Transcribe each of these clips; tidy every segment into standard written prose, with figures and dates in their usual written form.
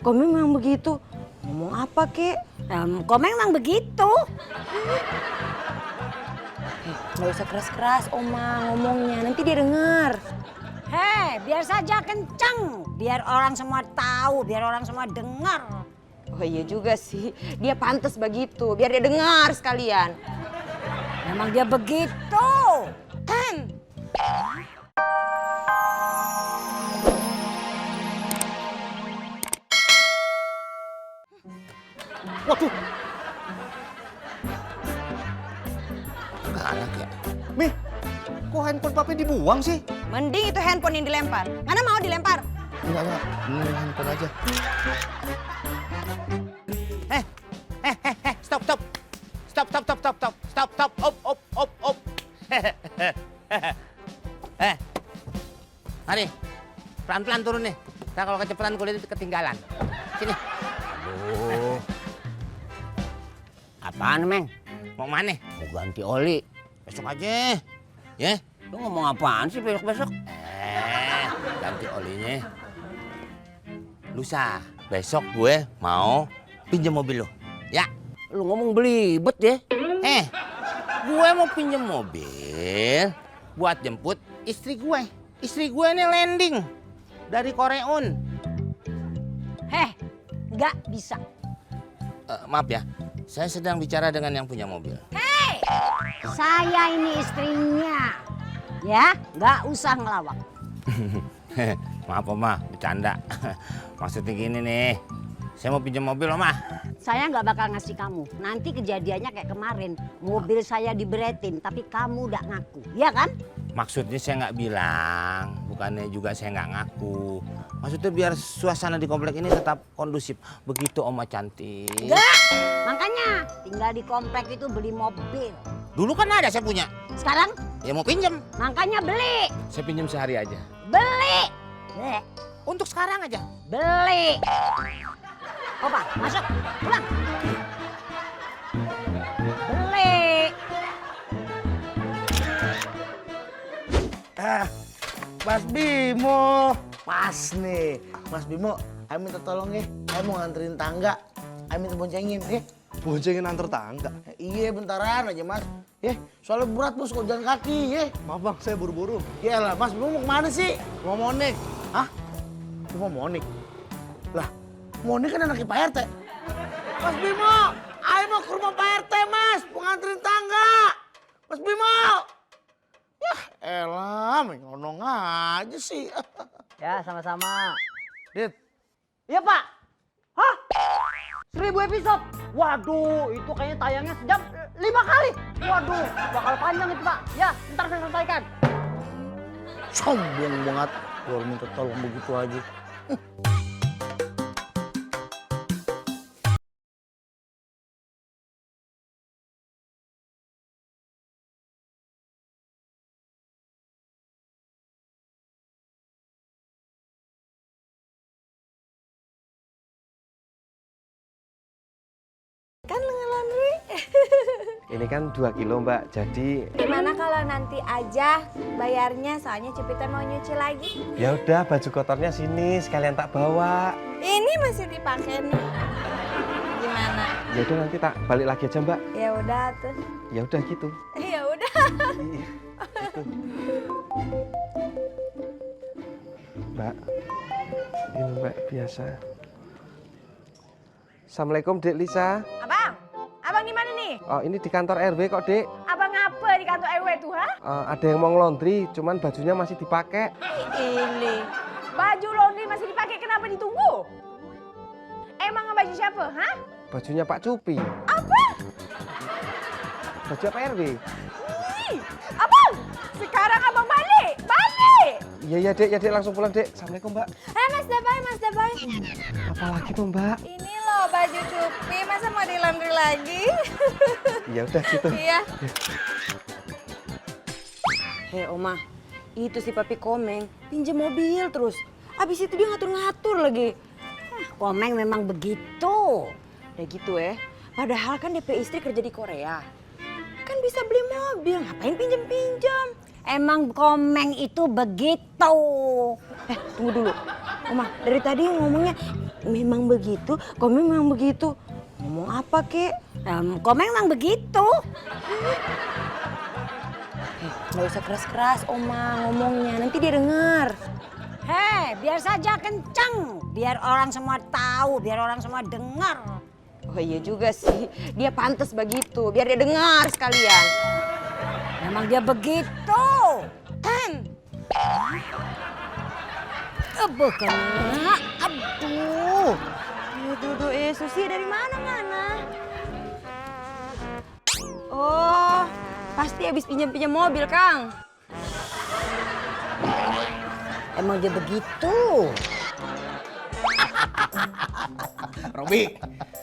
Komeng memang begitu. Ngomong apa kek? Komeng memang begitu. Nggak usah keras-keras Oma ngomongnya, nanti dia dengar. Hei, biar saja kencang. Biar orang semua tahu, biar orang semua dengar. Oh iya juga sih, dia pantas begitu, biar dia dengar sekalian. Memang dia begitu. Waduh. Galak ya. Mih, kok handphone papi dibuang sih? Mending itu handphone yang dilempar. Mana mau dilempar? Enggak. Ini handphone aja. Stop. Op. Mari, pelan-pelan turun nih. Ntar kalau kecepatan kulit ketinggalan. Sini. Aduh. Apaan, Meng? Mau mana? Mau ganti oli. Besok aja. Ya? Lu ngomong apaan sih besok-besok? Ganti olinya. Lusa, besok gue mau pinjam mobil lo. Ya? Lu ngomong belibet ya? Gue mau pinjam mobil buat jemput istri gue. Istri gue ini landing dari Koreun. Nggak bisa. Maaf ya, saya sedang bicara dengan yang punya mobil. Saya ini istrinya. Ya, nggak usah ngelawak. Maaf Oma, bercanda. Maksudnya gini nih, saya mau pinjam mobil Oma. Saya nggak bakal ngasih kamu. Nanti kejadiannya kayak kemarin. Mobil saya diberetin, tapi kamu udah ngaku. Iya kan? Maksudnya saya nggak bilang, bukannya juga saya nggak ngaku. Maksudnya biar suasana di komplek ini tetap kondusif. Begitu Oma cantik. Enggak! Makanya tinggal di komplek itu beli mobil. Dulu kan ada saya punya. Sekarang? Ya mau pinjam. Makanya beli. Saya pinjam sehari aja. Beli! Beli. Untuk sekarang aja. Beli! Opa, masuk. Pulang. Beli! Mas Bimo, pas nih. Mas Bimo, ayo minta tolong ya. Ayo mau nganterin tangga. Ayo minta boncengin ya. Boncengin antar tangga. Iya bentaran aja mas. Ya, soalnya berat bos kalau jalan kaki ya. Maaf bang, saya buru-buru. Yalah, Mas Bimo mau kemana sih? Mau Monik. Hah? Lu mau Monik? Lah, Monik kan anaknya Pak RT. Mas Bimo, ayo mau ke rumah Pak RT mas. Mau nganterin tangga. Mas Bimo. Yah, elah, mengonong aja sih. Ya, sama-sama. Dit, Iya, Pak. Hah? 1000 episode. Waduh, itu kayaknya tayangnya sejam 5 kali. Waduh, bakal panjang itu, Pak. Ya, ntar saya sampaikan. sombong banget. Gua minta tolong begitu aja. Kan nge-laundry. Ini kan 2 kilo mbak, jadi Gimana kalau nanti aja bayarnya, soalnya Cipita mau nyuci lagi. ya udah baju kotornya sini sekalian tak bawa. Ini masih dipakai nih. Gimana? Ya udah nanti tak balik lagi aja mbak. Ya udah tuh. Ya udah gitu. Ya udah. Mbak, ini mbak biasa. Assalamualaikum Dek Lisa. Abang, abang di mana nih? Oh ini di kantor RW kok Dek. Abang apa di kantor RW tuh, ha? Ada yang mau ngelondri, cuman bajunya masih dipakai. Ini baju laundry masih dipakai, kenapa ditunggu? Emang baju siapa, ha? Bajunya Pak Cupi. Apa? Baju apa RW? Ih, abang, sekarang abang balik, balik. Iya ya Dek langsung pulang Dek. Assalamualaikum Mbak. Mas Dabai, Mas Dabai. Apalagi tuh Mbak? Ini loh baju Cupi, masa mau di laundry lagi? Ya udah gitu. Iya. Hei Oma, itu si Papi Komeng pinjam mobil terus. Abis itu dia ngatur-ngatur lagi. Komeng memang begitu. Udah gitu padahal kan DP istri kerja di Korea. Kan bisa beli mobil, ngapain pinjam-pinjam? Emang Komeng itu begitu. Tunggu dulu. Oma, dari tadi ngomongnya memang begitu, Komeng memang begitu. Ngomong apa, Kek? Komeng memang begitu. Nggak usah keras-keras, Oma, ngomongnya. Nanti dia dengar. Hei, biar saja kencang. Biar orang semua tahu, biar orang semua dengar. Oh iya juga sih, dia pantas begitu. Biar dia dengar sekalian. Memang dia begitu. Kena. Aduh. Duh, Susi dari mana? Oh, pasti habis pinjam mobil, Kang. Emang dia begitu. Robi,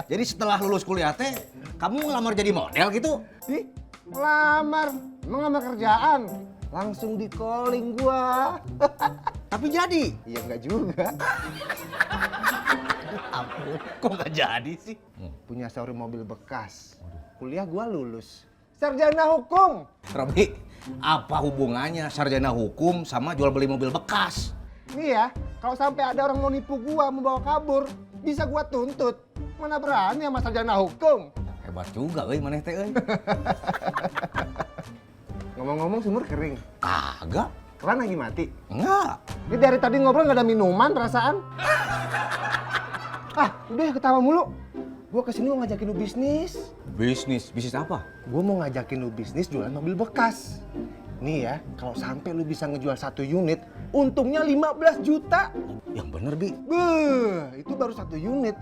jadi setelah lulus kuliah teh, kamu ngelamar jadi model gitu? Ih, ngelamar. Emang ngelamar kerjaan? Langsung di calling gua. Tapi jadi? Iya enggak juga. Ampun, kok nggak jadi sih? Punya showroom mobil bekas. Kuliah gua lulus. Sarjana hukum. Robi, apa hubungannya sarjana hukum sama jual beli mobil bekas? Nih ya, kalau sampai ada orang mau nipu gua, mau bawa kabur, bisa gua tuntut. Mana berani sama sarjana hukum. Hebat juga, maneh teh. Ngomong-ngomong sumur kering. Kagak, Keran lagi mati. enggak. Ini dari tadi ngobrol nggak ada minuman perasaan. Ah, udah ya ketawa mulu. Gua kesini mau ngajakin lu bisnis. Bisnis apa? Gua mau ngajakin lu bisnis jualan mobil bekas. Nih ya, kalau sampai lu bisa ngejual 1 unit, untungnya 15 juta. Yang bener, Bi. Beuh, itu baru 1 unit.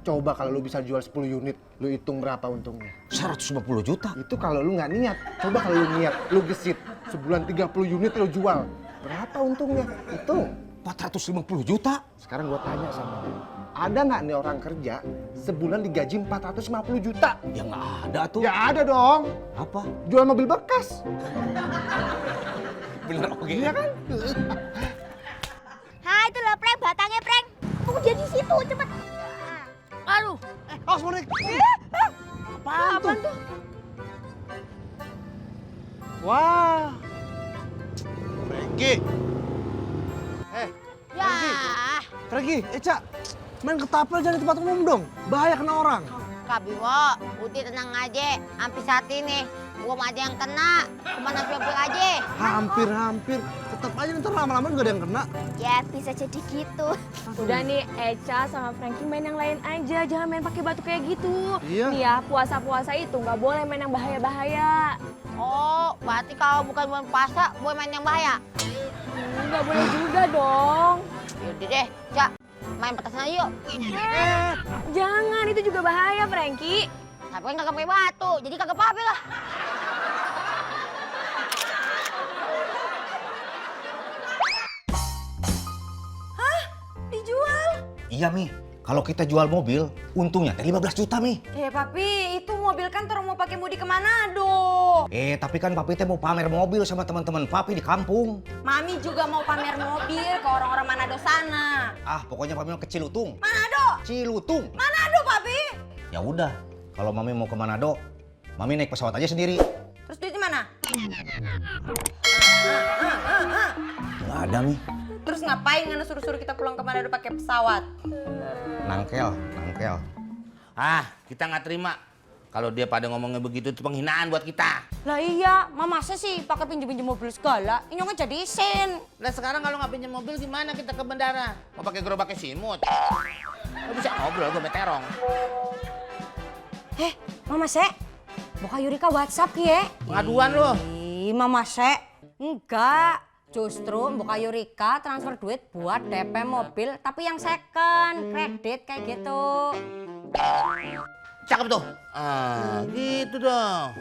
Coba kalau lu bisa jual 10 unit, lu hitung berapa untungnya. 150 juta. Itu kalau lu nggak niat. Coba kalau lu niat, lu gesit. Sebulan 30 unit lu jual. Berapa untungnya? Hitung. 450 juta. Sekarang gua tanya sama lu. Ada nggak nih orang kerja sebulan digaji 450 juta? Ya nggak ada tuh. Ya ada dong. Apa? Jual mobil bekas. Bener oke. Iya kan? Hai, itu loh, Prank, batangnya, Prank. Kamu jadi situ, cepet. Aduh. Awas Monik. Apaan tuh? Wah. Regi. Ya. Regi, Eca. Main ketapel jangan di tempat umum dong. Bahaya kena orang. Kak Bimo, Uti tenang aja. Hampir saat ini belum ada yang kena. Cuma hampir aja. Hampir. Tetap aja ntar lama-lama juga ada yang kena. Ya bisa jadi gitu. Udah nih, Eca sama Frankie main yang lain aja. Jangan main pakai batu kayak gitu. Iya. Nih ya, puasa-puasa itu nggak boleh main yang bahaya-bahaya. Oh, berarti kalau bukan bulan puasa, boleh main yang bahaya. Nggak boleh juga dong. Yaudah deh, Cak. Main petasan aja yuk. Jangan, itu juga bahaya, Frankie. Tapi kan kagak pakai batu, jadi kagak apa-apa lah. Dijual. Iya, Mi. Kalau kita jual mobil, untungnya teh 15 juta, Mi. Papi, itu mobil kan orang mau pakai mudik ke Manado. Tapi kan Papi teh mau pamer mobil sama teman-teman Papi di kampung. Mami juga mau pamer mobil ke orang-orang Manado sana. Ah, pokoknya Papi mau ke Cilutung. Manado? Cilutung. Manado, Papi. Ya udah, kalau Mami mau ke Manado, Mami naik pesawat aja sendiri. Terus duitnya mana? Nggak ada, Mi. Terus ngapain Ngana suruh-suruh kita pulang ke Manado pakai pesawat? Nangkel. Ah, kita nggak terima. Kalau dia pada ngomongnya begitu itu penghinaan buat kita. Lah iya, masa sih pakai pinjem-pinjem mobil segala? Ini nggak jadi isin. Lah sekarang kalau nggak pinjam mobil gimana kita ke bandara? Mau pakai gerobaknya simut? Nggak bisa ngobrol, gue meterong. Mama Se, buka Yurika WhatsApp ya. Pengaduan lo. Ih, Mama Se, enggak. Justru Buka Yurika transfer duit buat DP mobil, tapi yang second, kredit kayak gitu. Cakep tuh. Ah, gitu dong.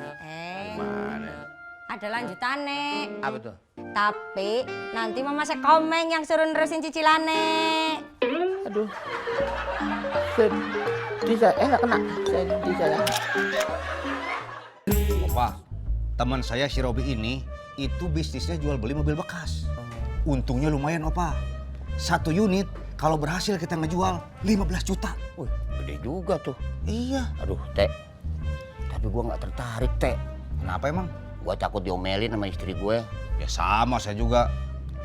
Mana? Ada lanjutannya. Apa tuh? Tapi nanti Mama Se Komeng yang suruh nerusin cicilannya. Aduh. Nggak kena. Sedih saya. Opa, teman saya si Robi ini itu bisnisnya jual beli mobil bekas. Untungnya lumayan, Opa. 1 unit kalau berhasil kita ngejual 15 juta. Wih, gede juga tuh. Iya. Aduh, Teh. Tapi gua nggak tertarik, Teh. Kenapa emang? Gua takut diomelin sama istri gue. Ya sama saya juga.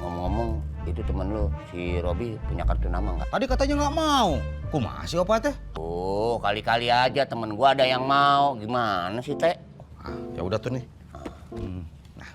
Ngomong-ngomong, itu temen lu, si Robi punya kartu nama nggak? Tadi katanya nggak mau. Kumaha sih opa teh? Oh, kali-kali aja temen gua ada yang mau. Gimana sih, Teh? Ah, ya udah tuh nih. Nah.